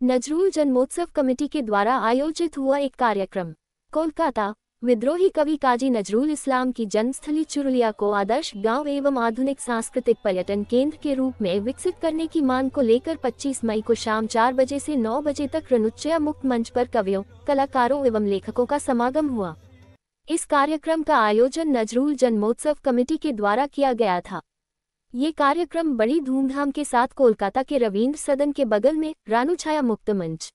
नजरुल जन्मोत्सव कमेटी के द्वारा आयोजित हुआ एक कार्यक्रम। कोलकाता। विद्रोही कवि काजी नजरुल इस्लाम की जन्मस्थली चुरुलिया को आदर्श गांव एवं आधुनिक सांस्कृतिक पर्यटन केंद्र के रूप में विकसित करने की मांग को लेकर 25 मई को शाम 4 बजे से 9 बजे तक रणुच्चया मुक्त मंच पर कवियों, कलाकारों एवं लेखकों का समागम हुआ। इस कार्यक्रम का आयोजन नजरुल जन्मोत्सव कमेटी के द्वारा किया गया था। ये कार्यक्रम बड़ी धूमधाम के साथ कोलकाता के रवींद्र सदन के बगल में रणुच्चया मुक्त मंच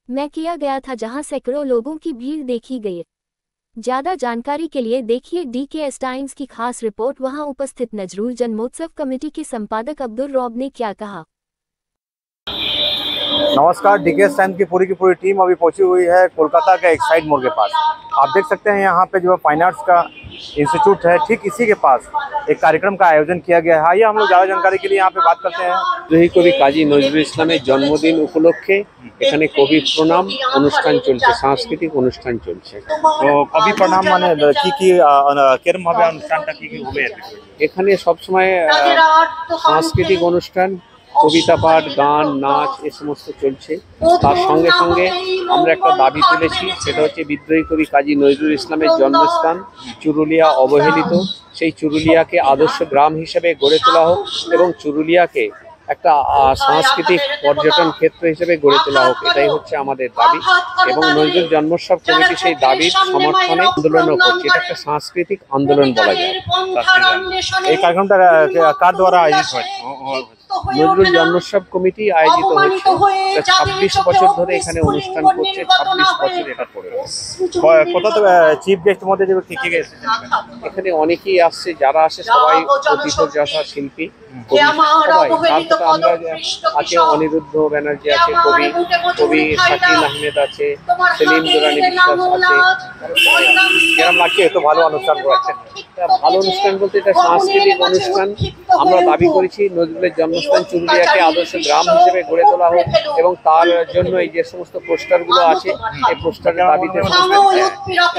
में किया गया था, जहां सैकड़ों लोगों की भीड़ देखी गई। ज्यादा जानकारी के लिए देखिए DKS टाइम्स की खास रिपोर्ट। वहां उपस्थित नजरुल जन्मोत्सव कमेटी के संपादक अब्दुल रौब ने क्या कहा। नमस्कार, DKS टाइम्स की पूरी टीम अभी पहुंची हुई है कोलकाता के एक्साइड मोड़ के पास। आप देख सकते हैं यहाँ पे जो फाइन आर्ट्स का इंस्टीट्यूट है, ठीक इसी के पास एक कार्यक्रम का आयोजन किया गया है। आइए हम लोग ज़्यादा जानकारी के लिए यहाँ पे बात करते हैं। বিদ্রোহী কবি কাজী নজরুল ইসলামের জন্মদিন উপলক্ষে এখানে কবি প্রণাম অনুষ্ঠান চলছে, সাংস্কৃতিক অনুষ্ঠান চলছে। তো কবি প্রণাম মানে কি কিরকম ভাবে অনুষ্ঠানটা কি হবে? এখানে সবসময় সাংস্কৃতিক অনুষ্ঠান, কবিতা পাঠ, গান, নাচ এ সমস্ত চলছে। তার সঙ্গে সঙ্গে আমরা একটা দাবি তুলেছি, সেটা হচ্ছে বিদ্রোহী কবি কাজী নজরুল ইসলামের জন্মস্থান চুরুলিয়া অবহেলিত, সেই চুরুলিয়াকে আদর্শ গ্রাম হিসেবে গড়ে তোলা হোক এবং চুরুলিয়াকে একটা সাংস্কৃতিক পর্যটন ক্ষেত্র হিসেবে গড়ে তোলা হোক, এটাই হচ্ছে আমাদের দাবি। এবং নজরুল জন্মোৎসব কমিটি সেই দাবির সমর্থনে আন্দোলনও করছে। এটা একটা সাংস্কৃতিক আন্দোলন বলা যায়। এই कार्यक्रमটা কার দ্বারা আয়োজিত হয়? নজরুল জন্মোৎসব কমিটি আয়োজিত হচ্ছে। 26 বছর ধরে এখানে অনুষ্ঠান করছে, 26 বছর এটা করে। কত চিফ গেস্ট মধ্যে যে কি কি এসেছে? এখানে অনেকেই আসছে, যারা আসে সবাই প্রতিভাযশা শিল্পী, সবাই। তারপরে আমরা আছে অনিরুদ্ধ ব্যানার্জি আছে, কবি শাকিল আহমেদ আছে, সেলিম দুরানি বিশ্বাস আছে। কেমন লাগছে? এত ভালো অনুষ্ঠান করাচ্ছেন। ভালো অনুষ্ঠান বলতে এটা সাংস্কৃতিক অনুষ্ঠান। আমরা দাবি করেছি নজরুলের জন্মস্থান চুরুলিয়াকে আদর্শ গ্রাম হিসেবে গড়ে তোলা হোক এবং তার জন্য এই যে সমস্ত পোস্টারগুলো আছে, এই পোস্টারের দাবিতে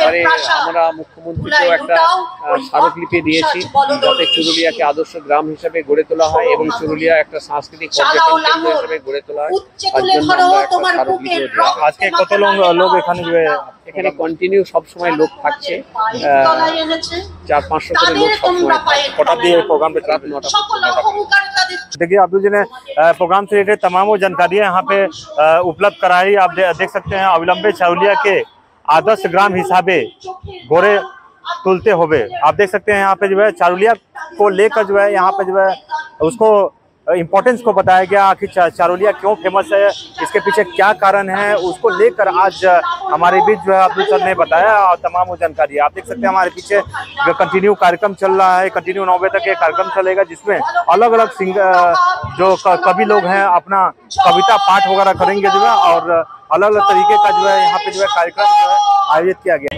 মানে আমরা মুখ্যমন্ত্রীকেও একটা স্মারকলিপি দিয়েছি, যাতে চুরুলিয়াকে আদর্শ গ্রাম হিসেবে গড়ে তোলা হয় এবং চুরুলিয়া একটা সাংস্কৃতিক পর্যটন কেন্দ্র হিসেবে গড়ে তোলা হয়। তার জন্য আমরা একটা স্মারকলিপিও দিয়েছি। আজকে কত লোক এখানে কন্টিনিউ সবসময় লোক থাকছে, 400-500 করে লোক সবসময়। कोटा दिए प्रोग्राम पे रात 9 देखिए अब्दुल जी ने प्रोग्राम से रिलेटेड तमाम वो जानकारियाँ यहाँ पे उपलब्ध कराई। आप देख सकते हैं अविलंबे चरुलिया के आदर्श ग्राम हिसाबे गोरे तुलते हुए। आप देख सकते हैं यहाँ पे जो है चरुलिया को लेकर जो है यहाँ पे जो है उसको इम्पोर्टेंस को बताया गया। आखिर चरुलिया क्यों फेमस है, इसके पीछे क्या कारण है, उसको लेकर आज हमारे बीच जो है अब्दुल सर ने बताया और तमाम वो जानकारी। आप देख सकते हैं हमारे पीछे जो कंटिन्यू कार्यक्रम चल रहा है, कंटिन्यू 9 बजे तक ये कार्यक्रम चलेगा, जिसमें अलग अलग जो कवि लोग हैं अपना कविता पाठ वगैरह करेंगे जो है, और अलग अलग तरीके का जो है यहाँ पे जो है कार्यक्रम जो है आयोजित किया गया।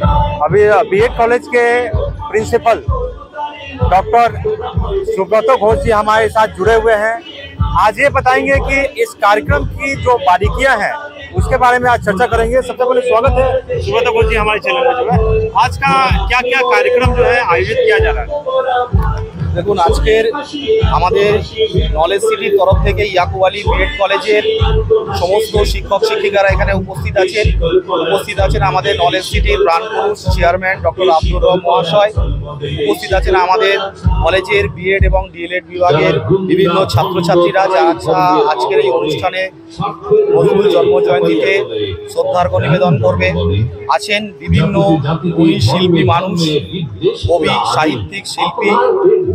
अभी BED कॉलेज के प्रिंसिपल डॉक्टर सुब्रत घोष जी हमारे साथ जुड़े हुए हैं। आज ये बताएंगे कि इस कार्यक्रम की जो बारीकियां हैं उसके बारे में आज चर्चा करेंगे। सबसे पहले स्वागत है सुब्रत घोष जी हमारे चैनल में। जो है आज का क्या क्या कार्यक्रम जो है आयोजित किया जा रहा है? দেখুন, আজকের আমাদের নলেজ সিটির তরফ থেকে ইয়াকুব আলী BED কলেজের সমস্ত শিক্ষক শিক্ষিকারা এখানে উপস্থিত আছেন। আমাদের নলেজ সিটির প্রাণপুরুষ চেয়ারম্যান ডক্টর আব্দুর রব মহাশয় উপস্থিত আছেন। আমাদের কলেজের BED এবং DLED বিভাগের বিভিন্ন ছাত্রছাত্রীরা, যারা আজকের এই অনুষ্ঠানে নজরুল জন্মজয়ন্তীতে শ্রদ্ধার্ঘ্য নিবেদন করবে আছেন। বিভিন্ন গুণী শিল্পী মানুষ, কবি, সাহিত্যিক, শিল্পী,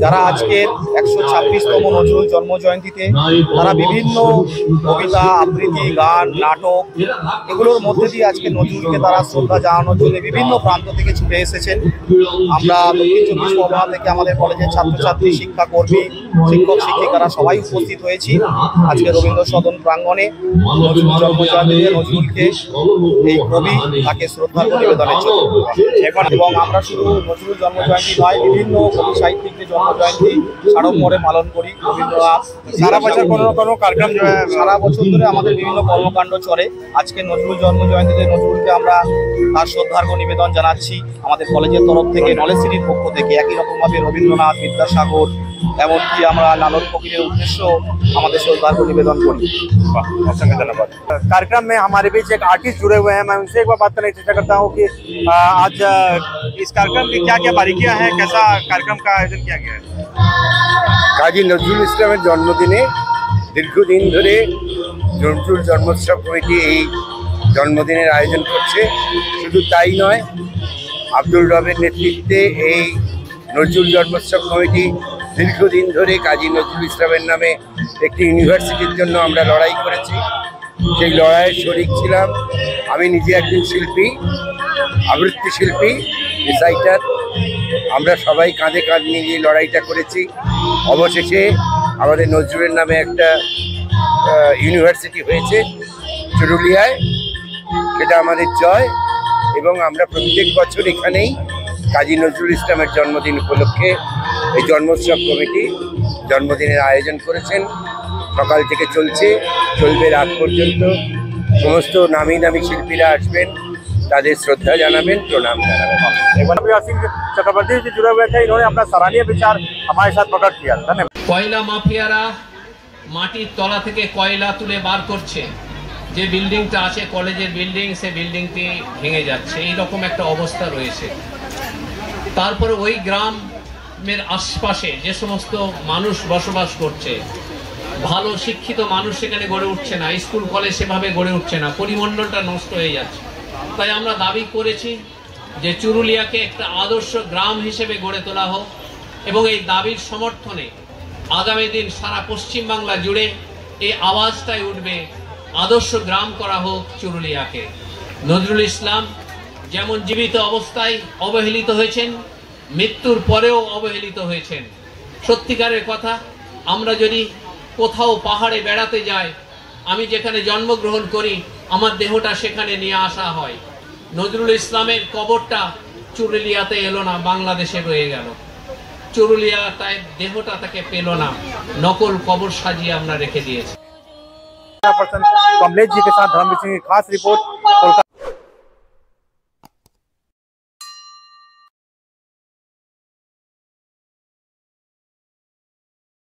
যারা আজকের 126তম নজরুল জন্মজয়ন্তীতে তারা বিভিন্ন কবিতা, আবৃত্তি, গান, নাটক এগুলোর মধ্যে দিয়ে আজকে নজরুলকে তারা শ্রদ্ধা জানানোর জন্য বিভিন্ন প্রান্ত থেকে ছুটে এসেছেন। আমরা দক্ষিণ 24 পরগনা থেকে আমাদের কলেজের ছাত্রছাত্রী, শিক্ষাকর্মী, শিক্ষক শিক্ষিকারা সবাই উপস্থিত হয়েছি আজকে রবীন্দ্র সদন প্রাঙ্গণে নজরুল জন্মজয়ন্তীতে নজরুলকে, এই কবি, তাকে শ্রদ্ধার্ঘ্য নিবেদনের জন্য। এবং আমরা শুধু নজরুল জন্মজয়ন্তী নয়, বিভিন্ন কবি সাহিত্যিকদের জন্মজয়ন্তী সাড়ম্বরে পালন করি। রবীন্দ্রনাথ সারা বছর কোনো कार्यक्रम जो है সারা বছর ধরে আমাদের বিভিন্ন কর্মকাণ্ড চলে। আজকে নজরুল জন্মজয়ন্তীতে নজরুলকে আমরা তার শ্রদ্ধার্ঘ্য নিবেদন জানাচ্ছি আমাদের কলেজের তরফ থেকে, নলেজ সিটির পক্ষ থেকে। একই রকমভাবে রবীন্দ্রনাথ, বিদ্যাসাগর, এমনকি আমরা লালন ফকিরের উদ্দেশ্য আমাদের সৌভাগ্য নিবেদন করি। असंख्य धन्यवाद। कार्यक्रम में हमारे बीच एक आर्टिस्ट जुड़े हुए हैं, मैं उनसे एक बार बात करने की चेष्टा करता हूँ कि आज इस कार्यक्रम की क्या क्या बारीकियां हैं, कैसा कार्यक्रम का आयोजन किया गया है। কাজী নজরুল ইসলামের জন্মদিনে দীর্ঘদিন ধরে নজরুল জন্মোৎসব কমিটি এই জন্মদিনের আয়োজন করছে। শুধু তাই নয়, আব্দুল রবের নেতৃত্বে এই নজরুল জন্মোৎসব কমিটি দীর্ঘদিন ধরে কাজী নজরুল ইসলামের নামে একটি ইউনিভার্সিটির জন্য আমরা লড়াই করেছি। সেই লড়াইয়ের শরিক ছিলাম। আমি নিজে একজন শিল্পী, আবৃত্তি শিল্পী, রিসাইটার। আমরা সবাই কাঁধে কাঁধ মিলিয়ে লড়াইটা করেছি। অবশেষে আমাদের নজরুলের নামে একটা ইউনিভার্সিটি হয়েছে চুরুলিয়ায়, সেটা আমাদের জয়। এবং আমরা প্রত্যেক বছর এখানেই কাজী নজরুল ইসলামের জন্মদিন উপলক্ষে এই জন্মোৎসব কমিটি জন্মদিনের আয়োজন করেছেন। সকাল থেকে চলবে রাত পর্যন্ত। সমস্ত নামি দামি শিল্পীরা আসবেন, তাদের শ্রদ্ধা জানাবেন, প্রণাম জানাবেন। सिंह चक्रवर्ती जी जुड़े हुए थे, इन्होंने अपना सराहनीय विचार हमारे साथ प्रकट किया। धन्यवाद। কয়লা মাফিয়ারা মাটির তলা থেকে কয়লা তুলে বার করছে। যে বিল্ডিংটা আছে কলেজের বিল্ডিং, সে বিল্ডিংটি ভেঙে যাচ্ছে, এইরকম একটা অবস্থা রয়েছে। তারপরে ওই গ্রামের আশপাশে যে সমস্ত মানুষ বসবাস করছে, ভালো শিক্ষিত মানুষ সেখানে গড়ে উঠছে না, স্কুল কলেজ সেভাবে গড়ে উঠছে না, পরিমণ্ডলটা নষ্ট হয়ে যাচ্ছে। তাই আমরা দাবি করেছি যে চুরুলিয়াকে একটা আদর্শ গ্রাম হিসেবে গড়ে তোলা হোক, এবং এই দাবির সমর্থনে আগামী দিন সারা পশ্চিমবাংলা জুড়ে এই আওয়াজটাই উঠবে, আদর্শ গ্রাম করা হোক চুরুলিয়াকে। নজরুল ইসলাম যেমন জীবিত অবস্থায় অবহেলিত হয়েছেন, মৃত্যুর পরেও অবহেলিত হয়েছেন। সত্যিকারের কথা, আমরা যদি কোথাও পাহাড়ে বেড়াতে যাই, আমি যেখানে জন্মগ্রহণ করি আমার দেহটা সেখানে নিয়ে আসা হয়। নজরুল ইসলামের কবরটা চুরুলিয়াতে এলো না, বাংলাদেশে রয়ে গেল। চুরুলিয়া তাই দেহটা তাকে পেল না, নকল কবর সাজিয়ে আমরা রেখে দিয়েছি। पर्सन कमलेश जी के साथ धर्मवीर सिंह की खास रिपोर्ट।